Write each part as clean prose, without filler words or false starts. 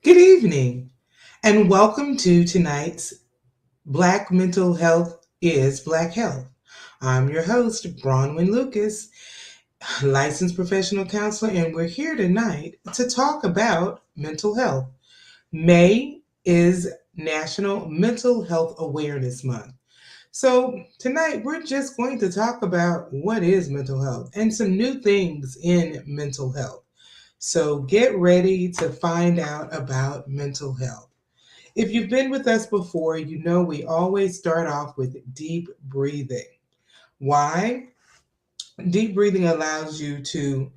Good evening, and welcome to tonight's Black Mental Health is Black Health. I'm your host, Bronwyn Lucas, licensed professional counselor, and we're here tonight to talk about mental health. May is National Mental Health Awareness Month. So, tonight we're just going to talk about what is mental health and some new things in mental health. So, get ready to find out about mental health. If you've been with us before, you know we always start off with deep breathing. Why? Deep breathing allows you to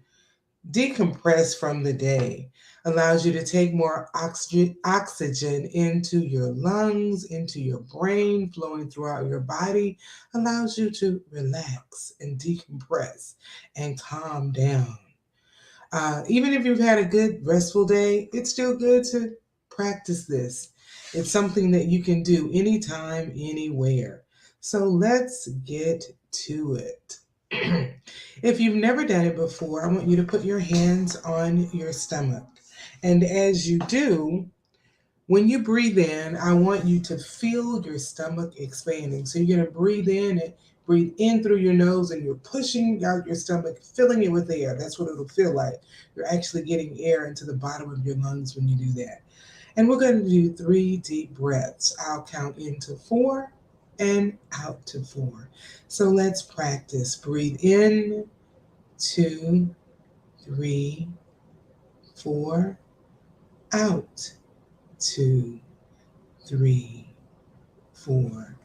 decompress from the day, allows you to take more oxygen into your lungs, into your brain, flowing throughout your body, allows you to relax and decompress and calm down. Even if you've had a good, restful day, it's still good to practice this. It's something that you can do anytime, anywhere. So let's get to it. If you've never done it before, I want you to put your hands on your stomach. And as you do, when you breathe in, I want you to feel your stomach expanding. So you're going to breathe in through your nose, and you're pushing out your stomach, filling it with air. That's what it'll feel like. You're actually getting air into the bottom of your lungs when you do that. And we're going to do 3 deep breaths. I'll count into 4 and out to 4. So let's practice. Breathe in, 2, 3, 4, out, 2, 3, 4.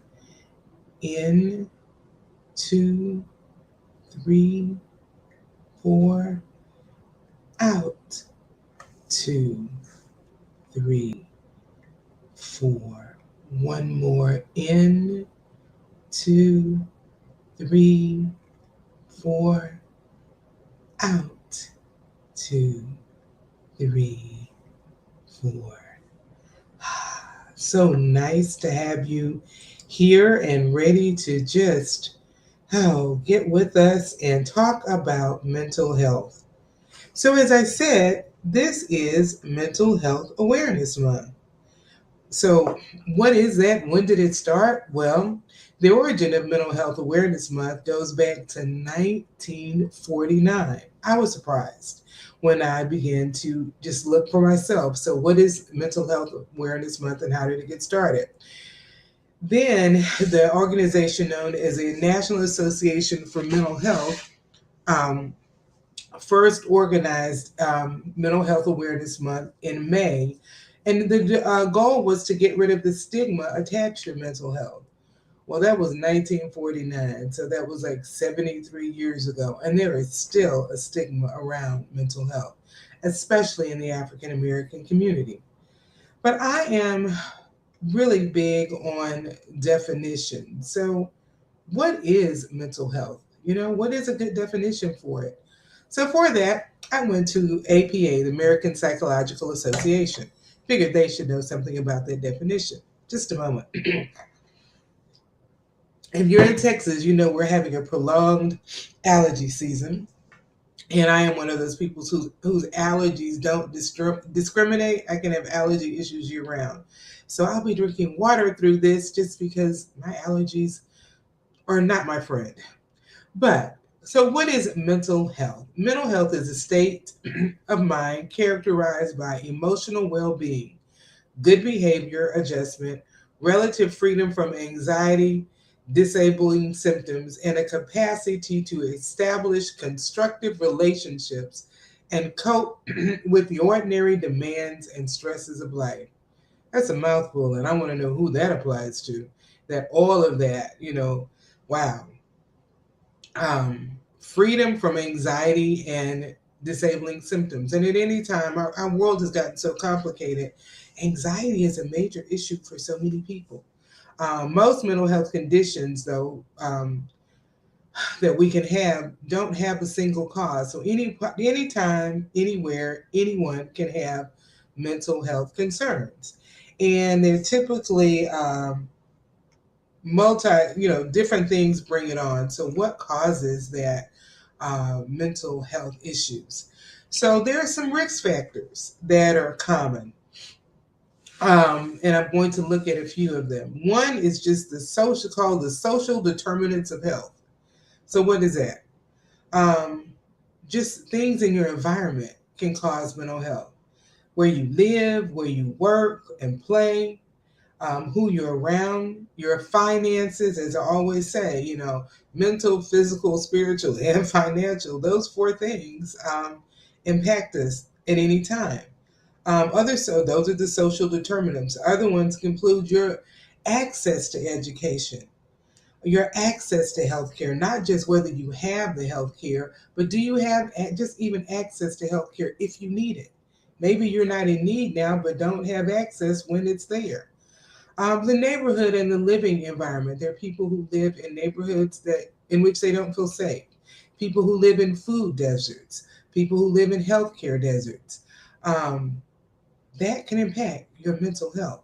In, 2, 3, 4. Out, 2, 3, 4. One more. In, 2, 3, 4. Out, 2, 3, 4. So nice to have you here and ready to just get with us and talk about mental health. So, as I said, this is Mental Health Awareness Month. So, what is that? When did it start? Well, the origin of Mental Health Awareness Month goes back to 1949. I was surprised when I began to just look for myself. So, what is Mental Health Awareness Month and how did it get started? Then, the organization known as the National Association for Mental Health um, first organized Mental Health Awareness Month in May. And the goal was to get rid of the stigma attached to mental health. Well, that was 1949, so that was like 73 years ago. And there is still a stigma around mental health, especially in the African American community. But I am really big on definition. So, what is mental health? What is a good definition for it? So for that, I went to APA, the American Psychological Association. Figured they should know something about that definition. Just a moment. If you're in Texas, you know we're having a prolonged allergy season. And I am one of those people whose allergies don't discriminate. I can have allergy issues year round. So I'll be drinking water through this just because my allergies are not my friend. But so, what is mental health? Mental health is a state of mind characterized by emotional well being, good behavior adjustment, relative freedom from anxiety, disabling symptoms, and a capacity to establish constructive relationships and cope with the ordinary demands and stresses of life. That's a mouthful, and I want to know who that applies to. That all of that, wow, freedom from anxiety and disabling symptoms. And at any time, our world has gotten so complicated. Anxiety is a major issue for so many people. Most mental health conditions, though, that we can have don't have a single cause. So anytime, anywhere, anyone can have mental health concerns. And they're typically different things bring it on. So what causes that mental health issues? So there are some risk factors that are common. And I'm going to look at a few of them. One is just called the social determinants of health. So what is that? Um, just things in your environment can cause mental health. Where you live, where you work and play, who you're around, your finances, as I always say, mental, physical, spiritual, and financial, those four things impact us at any time. Those are the social determinants. Other ones include your access to education, your access to healthcare, not just whether you have the healthcare, but do you have just even access to healthcare if you need it? Maybe you're not in need now, but don't have access when it's there. The neighborhood and the living environment. There are people who live in neighborhoods in which they don't feel safe. People who live in food deserts. People who live in healthcare deserts. Um, that can impact your mental health.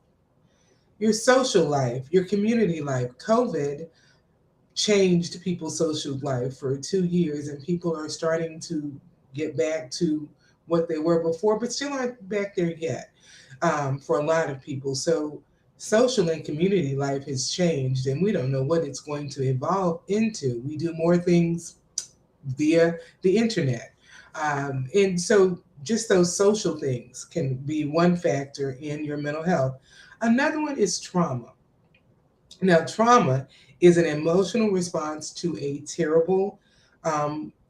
Your social life, your community life. COVID changed people's social life for 2 years, and people are starting to get back to what they were before, but still aren't back there yet for a lot of people. So, social and community life has changed, and we don't know what it's going to evolve into. We do more things via the internet. And so, just those social things can be one factor in your mental health. Another one is trauma. Now, trauma is an emotional response to a terrible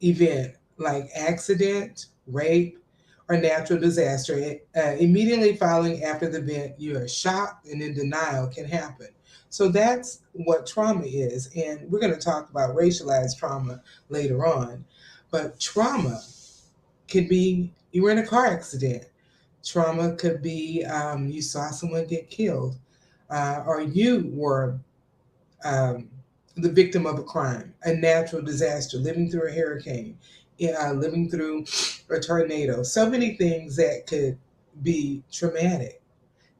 event like accident, rape, or natural disaster. Immediately following after the event, you are shocked and in denial can happen. So that's what trauma is. And we're going to talk about racialized trauma later on. But trauma could be you were in a car accident. Trauma could be you saw someone get killed, or you were um, the victim of a crime, a natural disaster, living through a hurricane, living through a tornado. So many things that could be traumatic.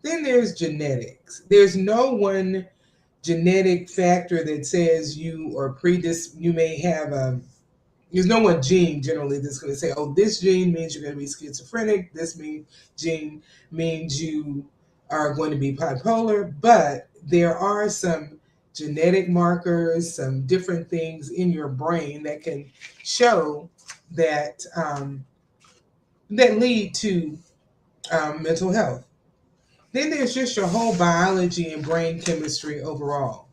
Then there's genetics. There's no one genetic factor that says you may have there's no one gene generally that's going to say, oh, this gene means you're going to be schizophrenic. Gene means you are going to be bipolar. But there are some genetic markers, some different things in your brain that can show that lead to mental health. Then there's just your whole biology and brain chemistry overall.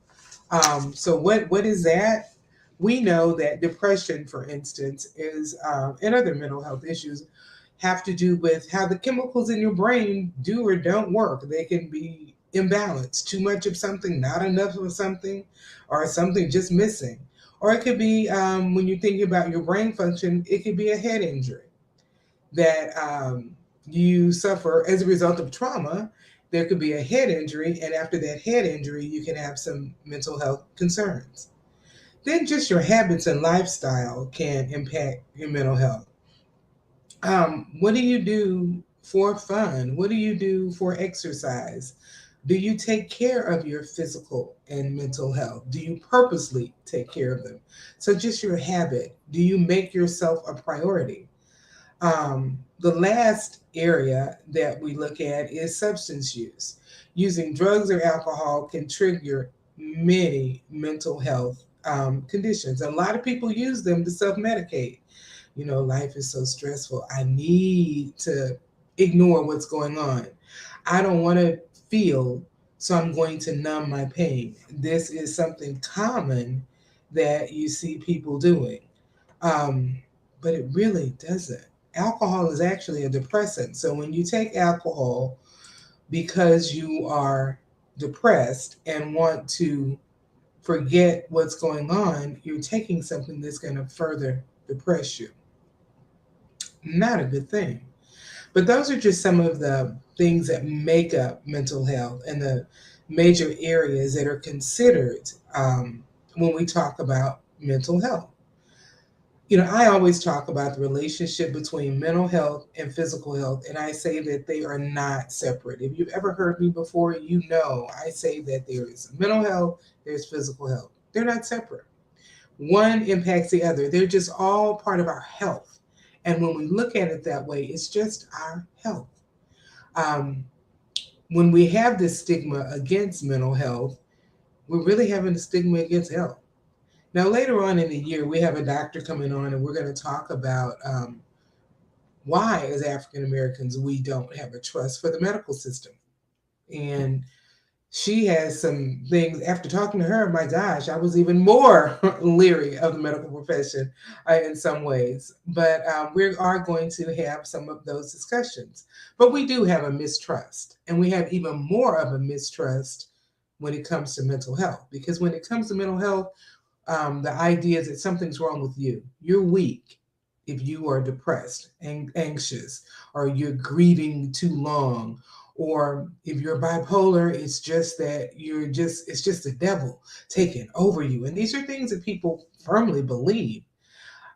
So what is that? We know that depression, for instance, and other mental health issues have to do with how the chemicals in your brain do or don't work. They can be imbalanced, too much of something, not enough of something, or something just missing. Or it could be when you're thinking about your brain function, it could be a head injury that you suffer as a result of trauma. There could be a head injury, and after that head injury, you can have some mental health concerns. Then just your habits and lifestyle can impact your mental health. What do you do for fun? What do you do for exercise? Do you take care of your physical and mental health? Do you purposely take care of them? So, just your habit. Do you make yourself a priority? The last area that we look at is substance use. Using drugs or alcohol can trigger many mental health conditions. A lot of people use them to self medicate. Life is so stressful. I need to ignore what's going on. I don't want to feel, so I'm going to numb my pain. This is something common that you see people doing, um, but it really doesn't. Alcohol is actually a depressant. So when you take alcohol because you are depressed and want to forget what's going on, you're taking something that's going to further depress you. Not a good thing. But those are just some of the things that make up mental health and the major areas that are considered when we talk about mental health. I always talk about the relationship between mental health and physical health, and I say that they are not separate. If you've ever heard me before, you know I say that there is mental health, there's physical health. They're not separate. One impacts the other. They're just all part of our health. And when we look at it that way, it's just our health. Um, when we have this stigma against mental health, we're really having a stigma against health. Now, later on in the year, we have a doctor coming on, and we're going to talk about why, as African Americans, we don't have a trust for the medical system. And she has some things. After talking to her, my gosh, I was even more leery of the medical profession in some ways. But we are going to have some of those discussions. But we do have a mistrust, and we have even more of a mistrust when it comes to mental health. Because when it comes to mental health, the idea is that something's wrong with you. You're weak if you are depressed and anxious, or you're grieving too long, or if you're bipolar, it's just that it's just the devil taking over you. And these are things that people firmly believe.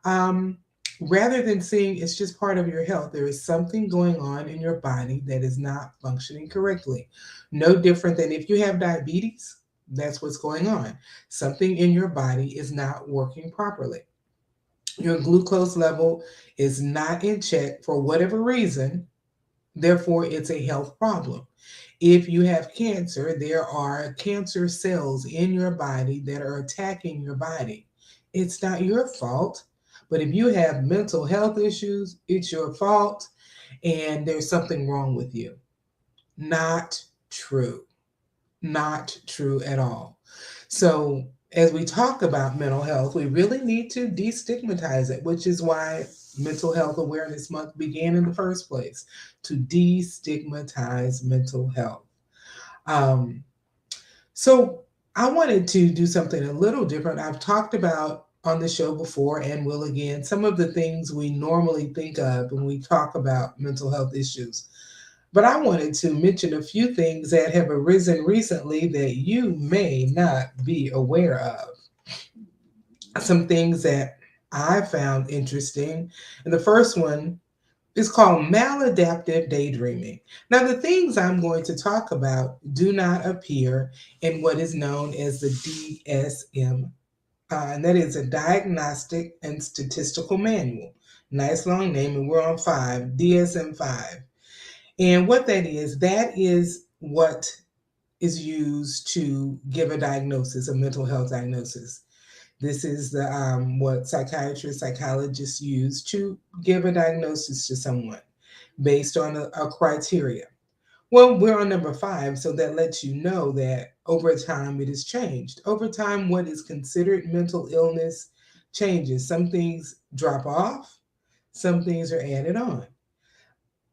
Um, Rather than seeing it's just part of your health, there is something going on in your body that is not functioning correctly. No different than if you have diabetes, that's what's going on. Something in your body is not working properly. Your glucose level is not in check for whatever reason, therefore, it's a health problem. If you have cancer, there are cancer cells in your body that are attacking your body. It's not your fault. But if you have mental health issues, it's your fault and there's something wrong with you. Not true. Not true at all. So, as we talk about mental health, we really need to destigmatize it, which is why Mental Health Awareness Month began in the first place, to destigmatize mental health. Um, so, I wanted to do something a little different. I've talked about on the show before and will again some of the things we normally think of when we talk about mental health issues. But I wanted to mention a few things that have arisen recently that you may not be aware of. Some things that I found interesting. And the first one is called Maladaptive Daydreaming. Now, the things I'm going to talk about do not appear in what is known as the DSM, and that is a Diagnostic and Statistical Manual. Nice long name, and we're on 5, DSM 5. And what that is what is used to give a diagnosis, a mental health diagnosis. This is the what psychiatrists, psychologists use to give a diagnosis to someone based on a criteria. Well, we're on number 5, so that lets you know that over time it has changed. Over time, what is considered mental illness changes. Some things drop off, some things are added on.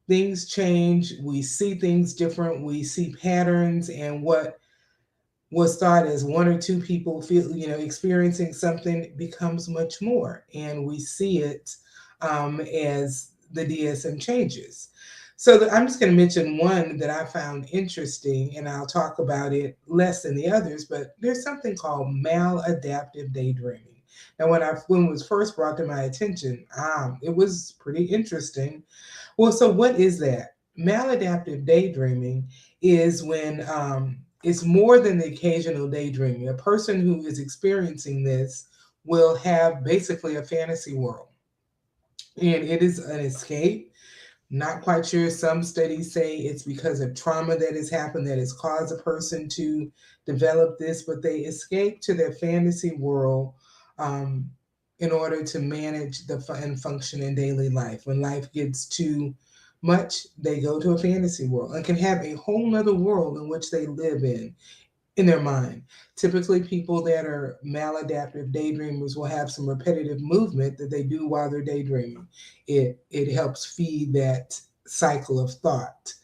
Things change, we see things different, we see patterns, and what was thought as one or two people feel, experiencing something becomes much more, and we see it as the DSM changes. So I'm just going to mention one that I found interesting, and I'll talk about it less than the others. But there's something called maladaptive daydreaming. Now, when it was first brought to my attention, it was pretty interesting. Well, so what is that? Maladaptive daydreaming is when it's more than the occasional daydreaming. A person who is experiencing this will have basically a fantasy world, and it is an escape. Not quite sure. Some studies say it's because of trauma that has happened that has caused a person to develop this, but they escape to their fantasy world um, in order to manage and function in daily life. When life gets too much, they go to a fantasy world and can have a whole nother world in which they live in their mind. Typically, people that are maladaptive daydreamers will have some repetitive movement that they do while they're daydreaming. It helps feed that cycle of thought.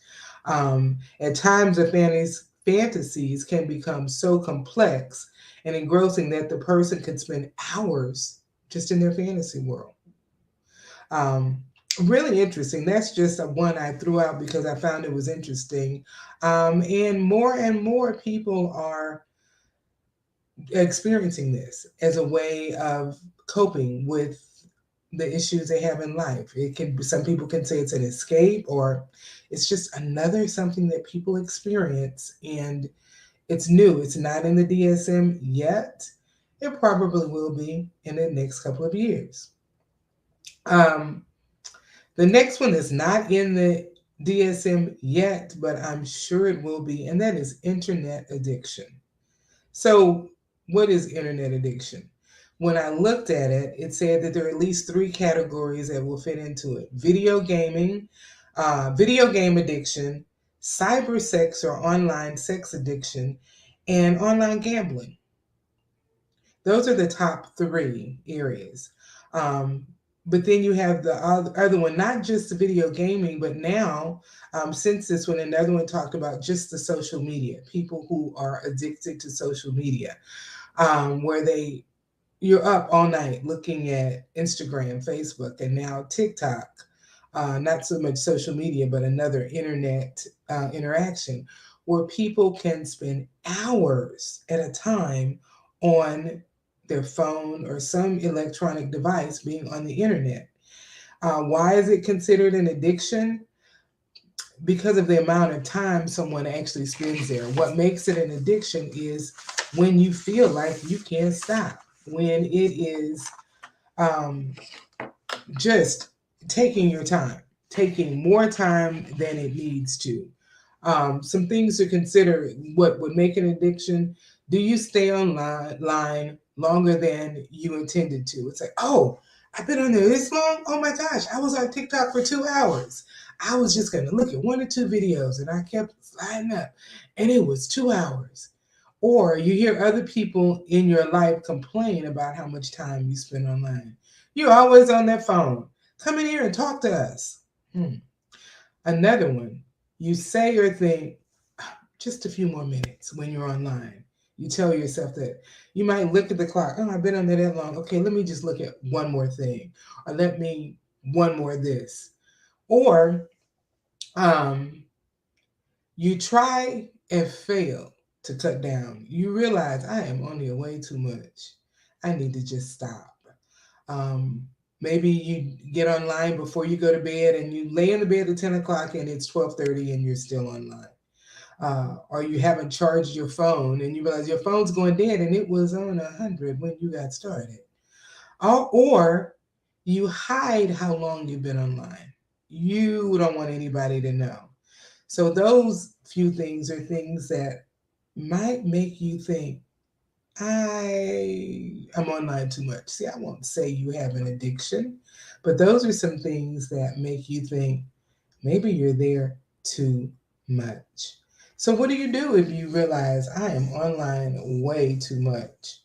At times, the fantasies can become so complex and engrossing that the person can spend hours just in their fantasy world. Um, Really interesting. That's just a one I threw out because I found it was interesting. And more people are experiencing this as a way of coping with the issues they have in life. It can be, some people can say it's an escape, or it's just another something that people experience, and it's new. It's not in the DSM yet. It probably will be in the next couple of years. Um, the next one is not in the DSM yet, but I'm sure it will be, and that is internet addiction. So, what is internet addiction? When I looked at it, it said that there are at least three categories that will fit into it: video gaming, video game addiction, cyber sex or online sex addiction, and online gambling. Those are the top three areas. Um, but then you have the other one, not just the video gaming, but now, since this one, another one talked about just the social media, people who are addicted to social media, where you're up all night looking at Instagram, Facebook, and now TikTok. Not so much social media, but another internet interaction where people can spend hours at a time on their phone or some electronic device being on the internet. Why is it considered an addiction? Because of the amount of time someone actually spends there. What makes it an addiction is when you feel like you can't stop, when it is um, just taking your time, taking more time than it needs to. Some things to consider what would make an addiction. Do you stay online longer than you intended to? It's like, oh, I've been on there this long. Oh my gosh, I was on TikTok for 2 hours. I was just going to look at one or two videos and I kept sliding up, and it was 2 hours. Or you hear other people in your life complain about how much time you spend online. You're always on that phone. Come in here and talk to us. Another one, you say or think, just a few more minutes when you're online. You tell yourself that. You might look at the clock. Oh, I've been on there that long. Okay, let me just look at one more thing. Or let me one more this. Or um, you try and fail to cut down. You realize I am on here way too much. I need to just stop. Um, Maybe you get online before you go to bed and you lay in the bed at 10 o'clock and it's 12:30 and you're still online. Or you haven't charged your phone and you realize your phone's going dead and it was on 100 when you got started. Or you hide how long you've been online. You don't want anybody to know. So those few things are things that might make you think, I'm online too much. See, I won't say you have an addiction, but those are some things that make you think maybe you're there too much. So what do you do if you realize I am online way too much?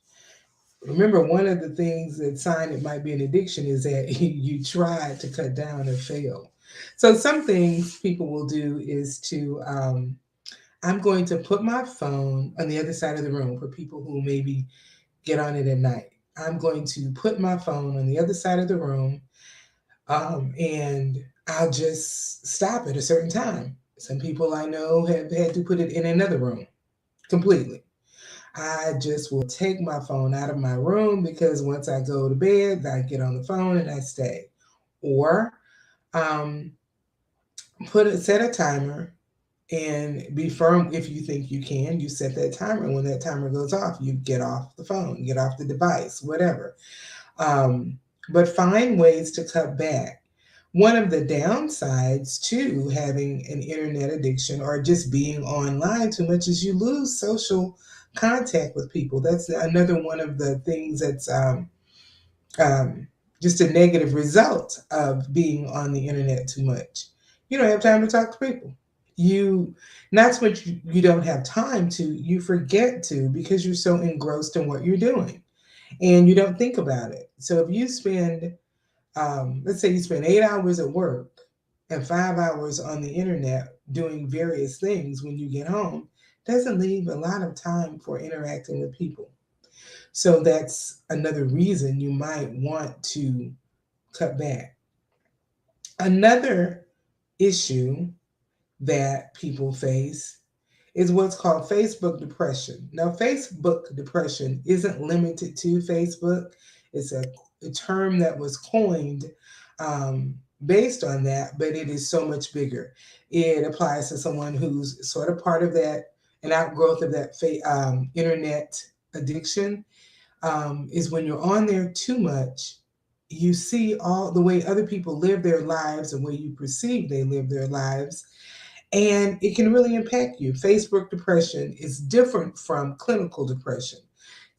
Remember, one of the things that sign it might be an addiction is that you try to cut down and fail. So some things people will do is to I'm going to put my phone on the other side of the room for people who maybe get on it at night. I'm going to put my phone on the other side of the room, and I'll just stop at a certain time. Some people I know have had to put it in another room completely. I just will take my phone out of my room because once I go to bed, I get on the phone and I stay. Or um, set a timer and be firm. If you think you can, you set that timer. When that timer goes off, you get off the phone, get off the device, whatever. Um, but find ways to cut back. One of the downsides to having an internet addiction or just being online too much is you lose social contact with people. That's another one of the things that's um, just a negative result of being on the internet too much. You don't have time to talk to people. You Not so much you don't have time to, you forget to because you're so engrossed in what you're doing and you don't think about it. So if you spend let's say you spend 8 hours at work and 5 hours on the internet doing various things when you get home, doesn't leave a lot of time for interacting with people. So that's another reason you might want to cut back. Another issue that people face is what's called Facebook depression. Now, Facebook depression isn't limited to Facebook. It's a term that was coined um, based on that, but it is so much bigger. It applies to someone who's sort of part of that, an outgrowth of that internet addiction, is when you're on there too much, you see all the way other people live their lives, the way you perceive they live their lives, and it can really impact you. Facebook depression is different from clinical depression.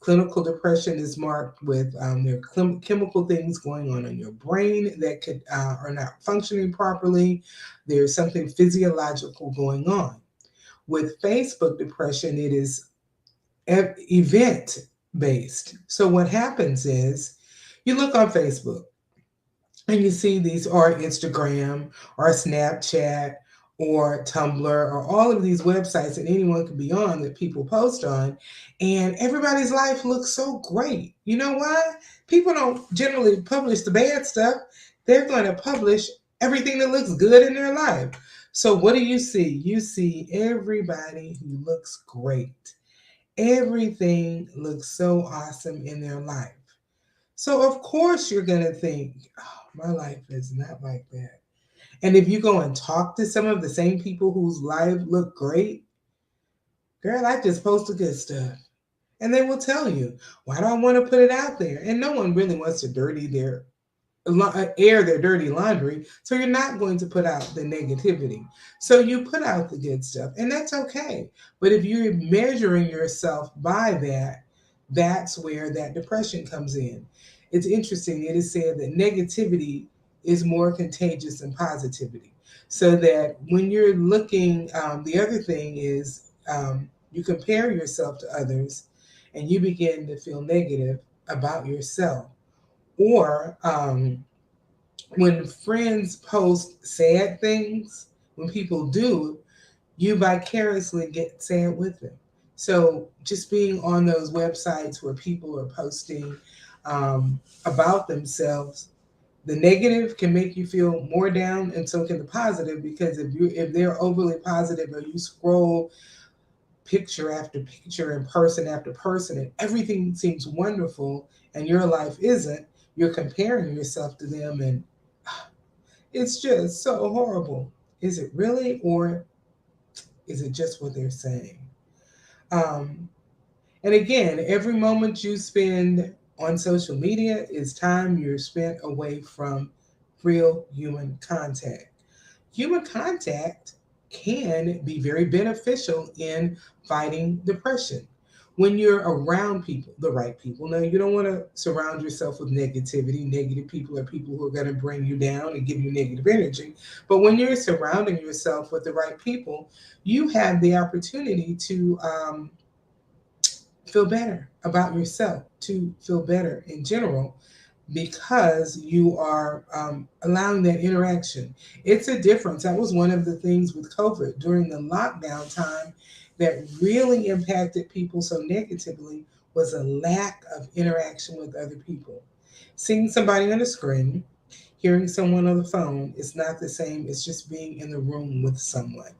Clinical depression is marked with there are chemical things going on in your brain that could are not functioning properly. There's something physiological going on. With Facebook depression, it is event based. So what happens is you look on Facebook and you see these, or Instagram or Snapchat or Tumblr or all of these websites that anyone could be on that people post on, and everybody's life looks so great. You know why? People don't generally publish the bad stuff. They're going to publish everything that looks good in their life. So what do you see? You see everybody who looks great. Everything looks so awesome in their life. So of course you're going to think, oh, my life is not like that. And if you go and talk to some of the same people whose lives look great, girl, I just post the good stuff. And they will tell you, why do I want to put it out there? And no one really wants to air their dirty laundry. So you're not going to put out the negativity. So you put out the good stuff, and that's okay. But if you're measuring yourself by that, that's where that depression comes in. It's interesting. It is said that negativity is more contagious than positivity. So that when you're looking, the other thing is you compare yourself to others and you begin to feel negative about yourself. Or when friends post sad things, when people do, you vicariously get sad with them. So just being on those websites where people are posting about themselves, the negative can make you feel more down, and so can the positive, because if they're overly positive, or you scroll picture after picture and person after person, and everything seems wonderful and your life isn't, you're comparing yourself to them, and it's just so horrible. Is it really, or is it just what they're saying? Um, and again, every moment you spend on social media is time you're spent away from real human contact. Human contact can be very beneficial in fighting depression. When you're around people, the right people. Now, you don't want to surround yourself with negativity. Negative people are people who are going to bring you down and give you negative energy. But when you're surrounding yourself with the right people, you have the opportunity to feel better about yourself, to feel better in general, because you are allowing that interaction. It's a difference. That was one of the things with COVID during the lockdown time that really impacted people so negatively, was a lack of interaction with other people. Seeing somebody on the screen, hearing someone on the phone is not the same as just being in the room with someone.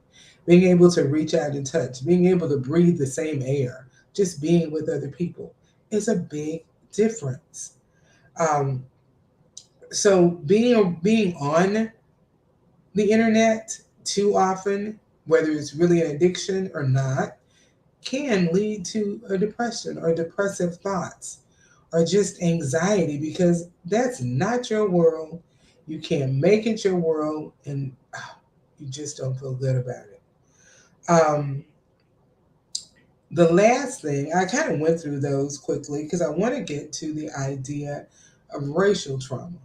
Being able to reach out and touch, being able to breathe the same air, just being with other people is a big difference. Um, so being on the internet too often, whether it's really an addiction or not, can lead to a depression or depressive thoughts or just anxiety, because that's not your world. You can't make it your world, and you just don't feel good about it. Um, the last thing, I kind of went through those quickly because I want to get to the idea of racial trauma.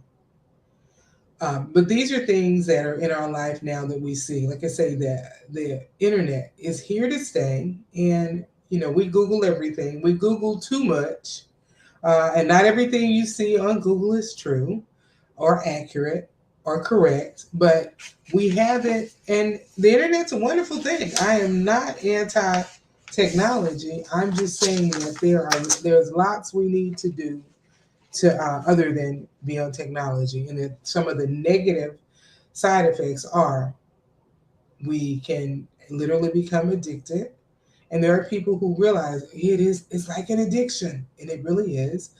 But these are things that are in our life now that we see. Like I say, that the internet is here to stay, and we Google everything. We Google too much, and not everything you see on Google is true, or accurate, or correct. But we have it, and the internet's a wonderful thing. I am not anti technology. I'm just saying that there's lots we need to do to other than be on technology, and that some of the negative side effects are we can literally become addicted, and there are people who realize it's like an addiction, and it really is,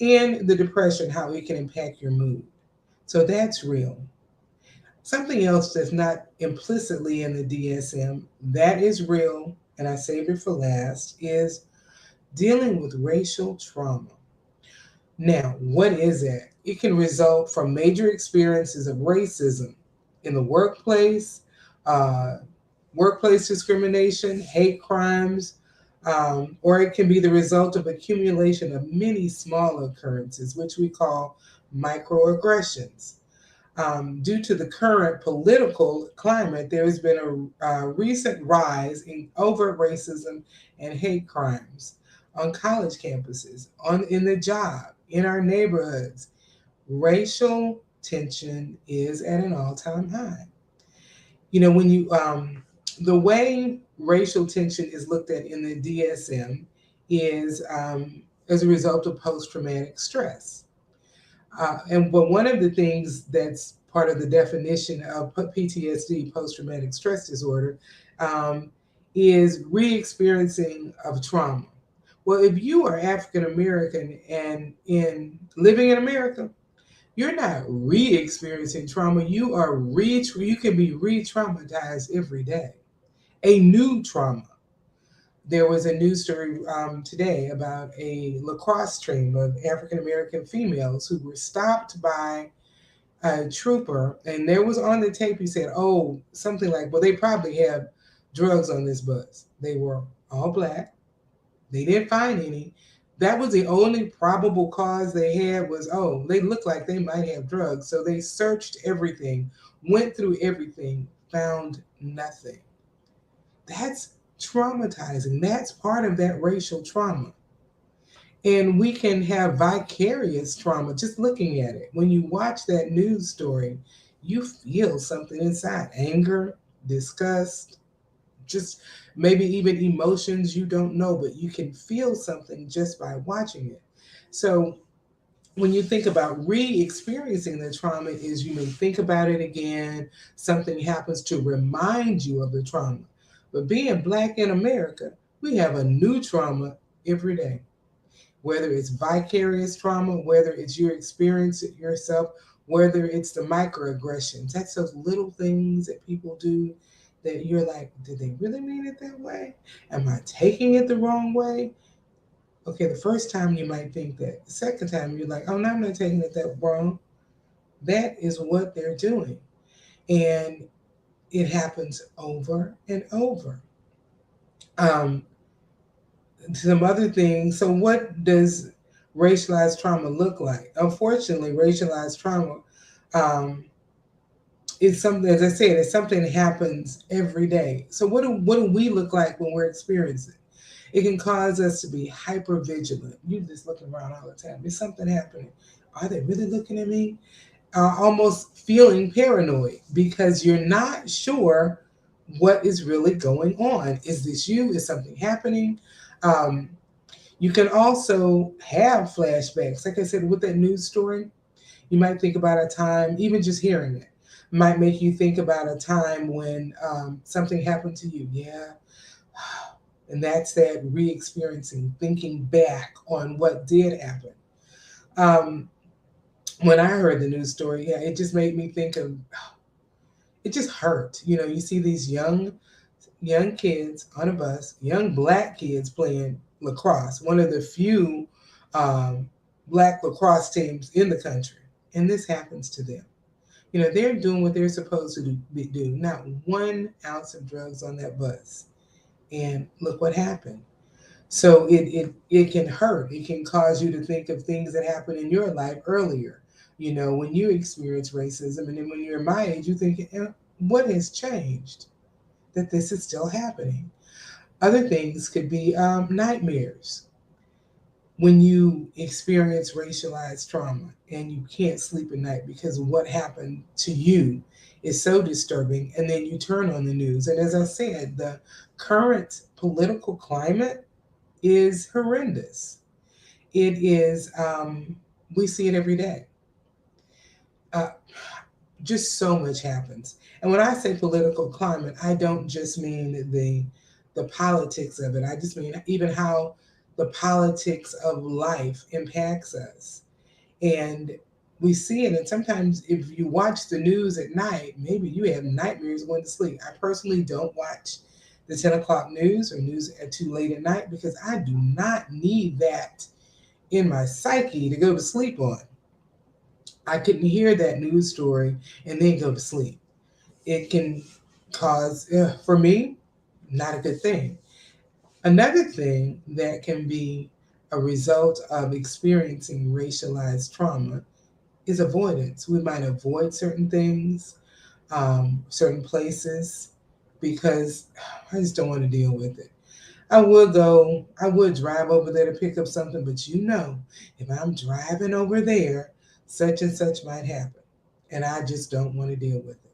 and the depression, how it can impact your mood. So that's real. Something else that's not implicitly in the DSM that is real, and I saved it for last, is dealing with racial trauma. Now, what is that? It can result from major experiences of racism in the workplace, uh, workplace discrimination, hate crimes, or it can be the result of accumulation of many small occurrences, which we call microaggressions. Due to the current political climate, there has been a recent rise in overt racism and hate crimes on college campuses, in the job, in our neighborhoods. Racial tension is at an all-time high. You know, when you the way racial tension is looked at in the DSM is as a result of post-traumatic stress. But one of the things that's part of the definition of PTSD, post-traumatic stress disorder, um, is re-experiencing of trauma. Well, if you are African American and in living in America, you're not re-experiencing trauma. You can be re-traumatized every day. A new trauma. There was a news story today about a lacrosse team of African American females who were stopped by a trooper, and there was on the tape, he said, "Oh, something like, well, they probably have drugs on this bus." They were all black. They didn't find any. That was the only probable cause they had was, oh, they look like they might have drugs. So they searched everything, went through everything, found nothing. That's traumatizing. That's part of that racial trauma. And we can have vicarious trauma just looking at it. When you watch that news story, you feel something inside: anger, disgust, just maybe even emotions you don't know, but you can feel something just by watching it. So when you think about re-experiencing the trauma, is you may think about it again, something happens to remind you of the trauma. But being black in America, we have a new trauma every day, whether it's vicarious trauma, whether it's your experience it yourself, whether it's the microaggressions. That's those little things that people do that you're like, did they really mean it that way? Am I taking it the wrong way? Okay, the first time you might think that. The second time you're like, oh no, I'm not taking it that wrong. That is what they're doing. And it happens over and over. Um, some other things. So, what does racialized trauma look like? Unfortunately, racialized trauma um, is something, as I said, it's something that happens every day. So, what do we look like when we're experiencing? It can cause us to be hyper vigilant. You're just looking around all the time. Is something happening? Are they really looking at me? Almost feeling paranoid because you're not sure what is really going on. Is this you? Is something happening? Um, you can also have flashbacks. Like I said, with that news story, you might think about a time, even just hearing it, might make you think about a time when something happened to you. Yeah. And that's that re experiencing, thinking back on what did happen. Um, when I heard the news story, yeah, it just made me think of, it just hurt. You know, you see these young kids on a bus, young black kids playing lacrosse, one of the few um, black lacrosse teams in the country, and this happens to them. You know, they're doing what they're supposed to do. Not 1 ounce of drugs on that bus, and look what happened. So it can hurt. It can cause you to think of things that happened in your life earlier. You know, when you experience racism, and then when you're my age, you think, what has changed that this is still happening? Other things could be nightmares. When you experience racialized trauma and you can't sleep at night because what happened to you is so disturbing, and then you turn on the news. And as I said, the current political climate is horrendous. It is, we see it every day. Uh, just so much happens. And when I say political climate, I don't just mean the politics of it. I just mean even how the politics of life impacts us. And we see it. And sometimes if you watch the news at night, maybe you have nightmares going to sleep. I personally don't watch the 10 o'clock news or news at too late at night because I do not need that in my psyche to go to sleep on. I couldn't hear that news story and then go to sleep. It can cause, for me, not a good thing. Another thing that can be a result of experiencing racialized trauma is avoidance. We might avoid certain things, certain places, because I just don't want to deal with it. I would drive over there to pick up something, but if I'm driving over there, such and such might happen. And I just don't want to deal with it.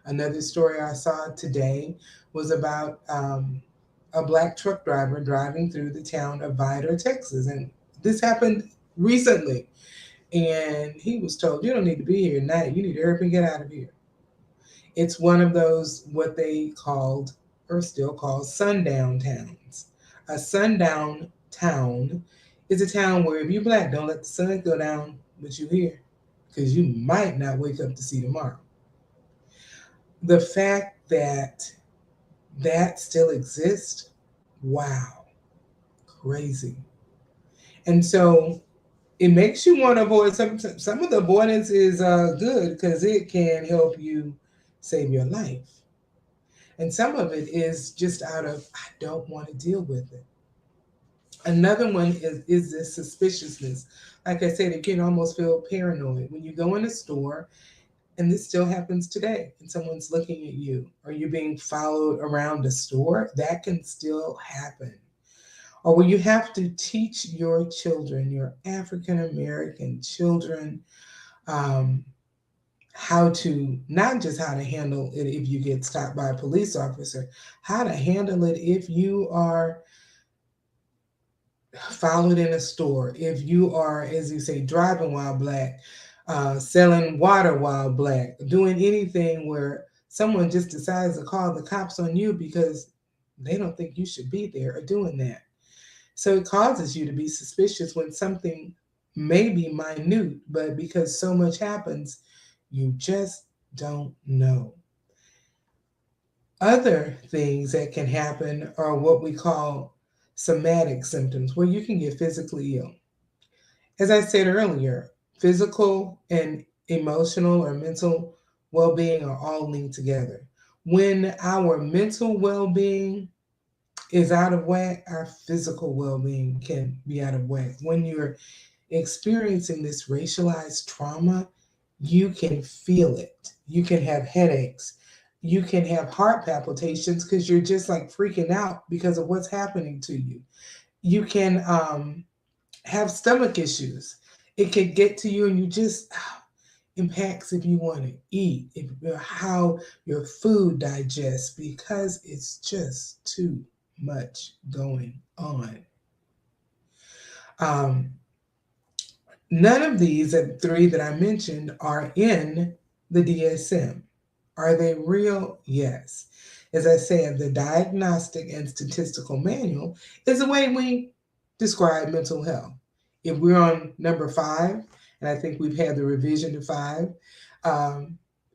Another story I saw today was about a black truck driver driving through the town of Vidor, Texas. And this happened recently. And he was told, you don't need to be here tonight. You need to hurry up and get out of here. It's one of those, what they called, or still call, sundown towns. A sundown town is a town where if you're black, don't let the sun go down with you here, because you might not wake up to see tomorrow. The fact that that still exists, wow, crazy. And so it makes you want to avoid some of the avoidance is good because it can help you save your life. And some of it is just out of, I don't want to deal with it. Another one is this suspiciousness. Like I said, it can almost feel paranoid. When you go in a store, and this still happens today, and someone's looking at you, or you're being followed around a store, that can still happen. Or when you have to teach your children, your African American children, um, how to, not just how to handle it if you get stopped by a police officer, how to handle it if you are followed in a store, if you are, as you say, driving while black, selling water while black, doing anything where someone just decides to call the cops on you because they don't think you should be there or doing that. So it causes you to be suspicious when something may be minute, but because so much happens, you just don't know. Other things that can happen are what we call somatic symptoms, where you can get physically ill. As I said earlier, physical and emotional or mental well being are all linked together. When our mental well being is out of whack, our physical well being can be out of whack. When you're experiencing this racialized trauma, you can feel it. You can have headaches. You can have heart palpitations because you're just like freaking out because of what's happening to you. You can have stomach issues. It can get to you and you just impacts if you want to eat, if how your food digests, because it's just too much going on. Um, None of these three that I mentioned are in the DSM. Are they real? Yes. As I said, the Diagnostic and Statistical Manual is the way we describe mental health. If we're on number 5, and I think we've had the revision to 5,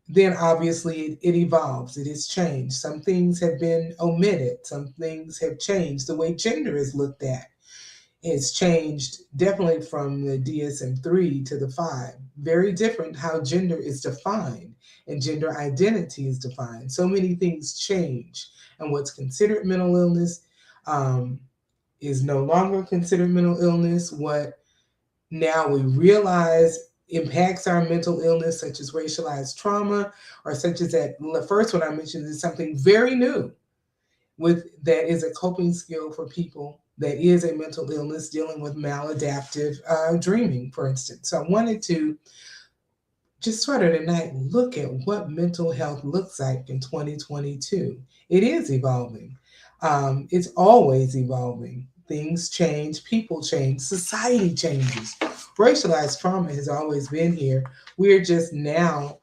then obviously it evolves. It has changed. Some things have been omitted. Some things have changed. The way gender is looked at has changed definitely from the DSM-3 to the 5. Very different how gender is defined and gender identity is defined. So many things change, and what's considered mental illness is no longer considered mental illness. What now we realize impacts our mental illness, such as racialized trauma, or such as that the first one I mentioned is something very new that is a coping skill for people that is a mental illness, dealing with maladaptive dreaming, for instance. So I wanted to just sort of tonight look at what mental health looks like in 2022. It is evolving. It's always evolving. Things change, people change, society changes. Racialized trauma has always been here. We're just now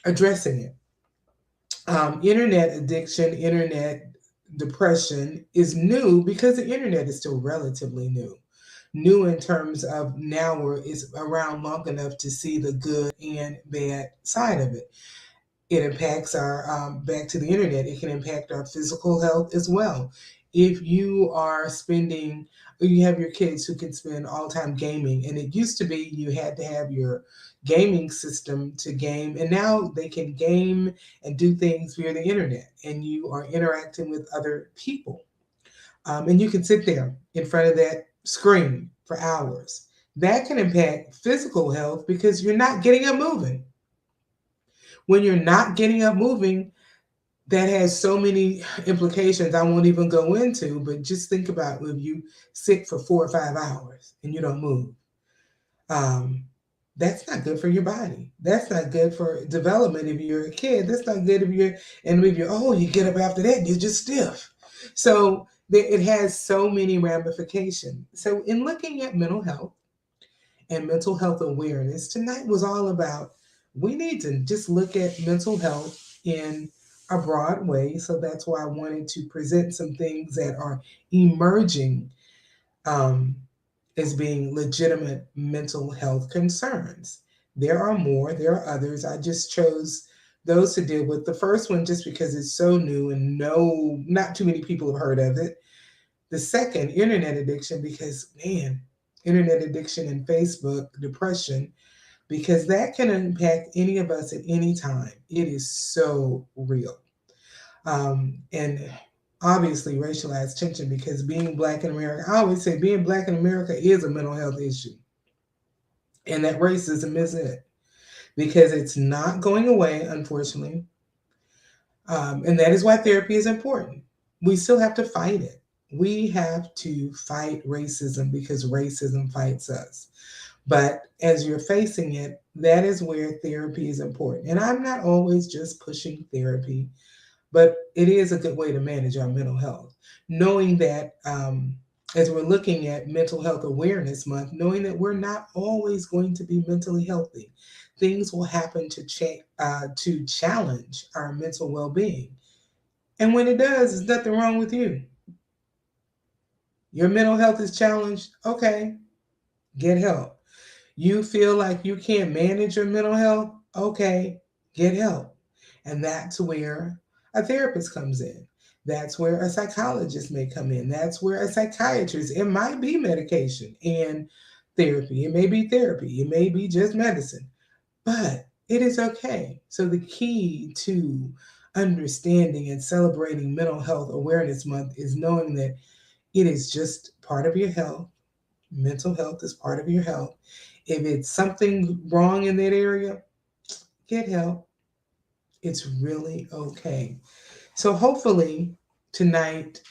addressing it. Internet addiction, internet depression is new because the internet is still relatively new. New in terms of now it's around long enough to see the good and bad side of it. It impacts our, back to the internet, it can impact our physical health as well. if you are spending, you have your kids who can spend all time gaming, and it used to be you had to have your gaming system to game, and now they can game and do things via the internet, and you are interacting with other people. And you can sit there in front of that screen for hours. That can impact physical health because you're not getting up moving. When you're not getting up moving, that has so many implications I won't even go into, but just think about if you sit for 4 or 5 hours and you don't move. Um, that's not good for your body. That's not good for development if you're a kid. That's not good if you're, oh, you get up after that, you're just stiff. So it has so many ramifications. So in looking at mental health and mental health awareness, tonight was all about we need to just look at mental health in a broad way. So that's why I wanted to present some things that are emerging um, as being legitimate mental health concerns. There are more, there are others. I just chose those to deal with. The first one, just because it's so new and not too many people have heard of it. The second, internet addiction, because man, internet addiction and Facebook depression, because that can impact any of us at any time. It is so real. And obviously racialized tension, because being Black in America, I always say being Black in America is a mental health issue. And that racism is it, because it's not going away, unfortunately. And that is why therapy is important. We still have to fight it. We have to fight racism because racism fights us. But as you're facing it, that is where therapy is important. And I'm not always just pushing therapy, but it is a good way to manage our mental health. Knowing that as we're looking at Mental Health Awareness Month, knowing that we're not always going to be mentally healthy. Things will happen to challenge our mental well-being. And when it does, there's nothing wrong with you. Your mental health is challenged, okay, get help. You feel like you can't manage your mental health, okay, get help. And that's where a therapist comes in. That's where a psychologist may come in. That's where a psychiatrist, it might be medication and therapy. It may be therapy. It may be just medicine, but it is okay. So the key to understanding and celebrating Mental Health Awareness Month is knowing that it is just part of your health. Mental health is part of your health. If it's something wrong in that area, get help. It's really okay. So hopefully tonight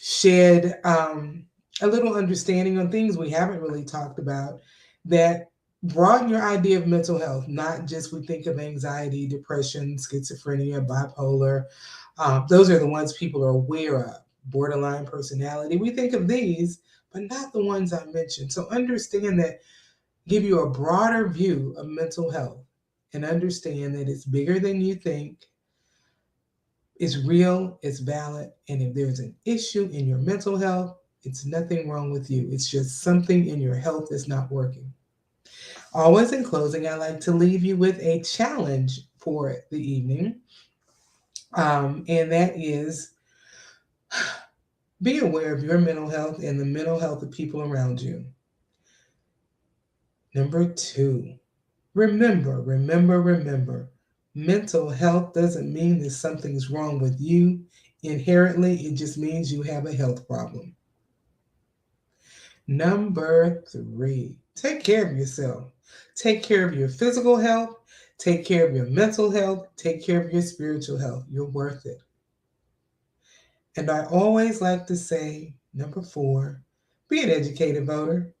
shed a little understanding on things we haven't really talked about that broaden your idea of mental health. Not just we think of anxiety, depression, schizophrenia, bipolar. Those are the ones people are aware of. Borderline personality. We think of these, but not the ones I mentioned. So understand that, give you a broader view of mental health, and understand that it's bigger than you think. It's real, it's valid, and if there's an issue in your mental health, it's nothing wrong with you. It's just something in your health that's not working. Always in closing, I like to leave you with a challenge for the evening, and that is be aware of your mental health and the mental health of people around you. Number 2, remember, mental health doesn't mean that something's wrong with you. Inherently, it just means you have a health problem. Number 3, take care of yourself. Take care of your physical health. Take care of your mental health. Take care of your spiritual health. You're worth it. And I always like to say, number 4, be an educated voter.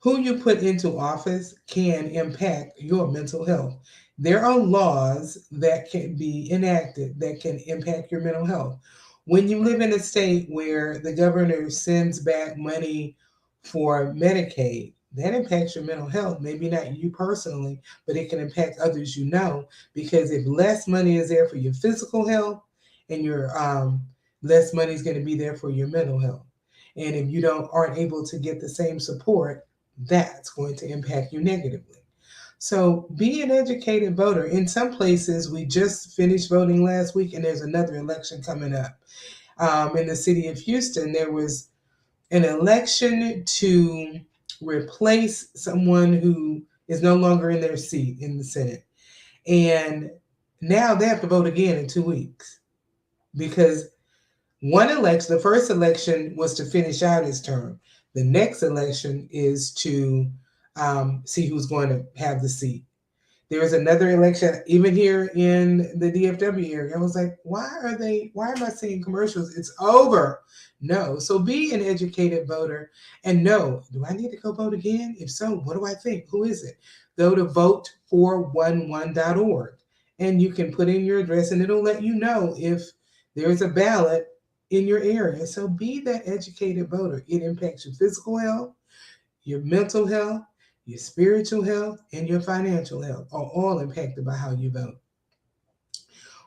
Who you put into office can impact your mental health. There are laws that can be enacted that can impact your mental health. When you live in a state where the governor sends back money for Medicaid, that impacts your mental health. Maybe not you personally, but it can impact others you know, because if less money is there for your physical health, and your less money is going to be there for your mental health. And if you aren't able to get the same support, that's going to impact you negatively. So be an educated voter. In some places, we just finished voting last week and there's another election coming up. in the city of Houston, there was an election to replace someone who is no longer in their seat in the Senate. And now they have to vote again in 2 weeks because one election, the first election was to finish out his term. The next election is to see who's going to have the seat. There was another election, even here in the DFW area. I was like, why am I seeing commercials? It's over. No. So be an educated voter and know, do I need to go vote again? If so, what do I think? Who is it? Go to vote411.org and you can put in your address and it'll let you know if there's a ballot in your area. So be that educated voter. It impacts your physical health, your mental health, your spiritual health, and your financial health are all impacted by how you vote.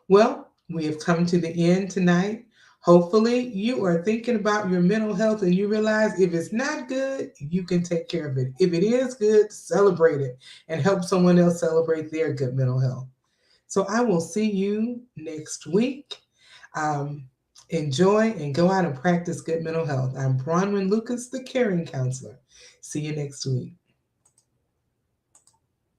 Well, we have come to the end tonight. Hopefully, you are thinking about your mental health and you realize if it's not good, you can take care of it. If it is good, celebrate it and help someone else celebrate their good mental health. So I will see you next week. Enjoy and go out and practice good mental health. I'm Bronwyn Lucas, the Caring Counselor. See you next week.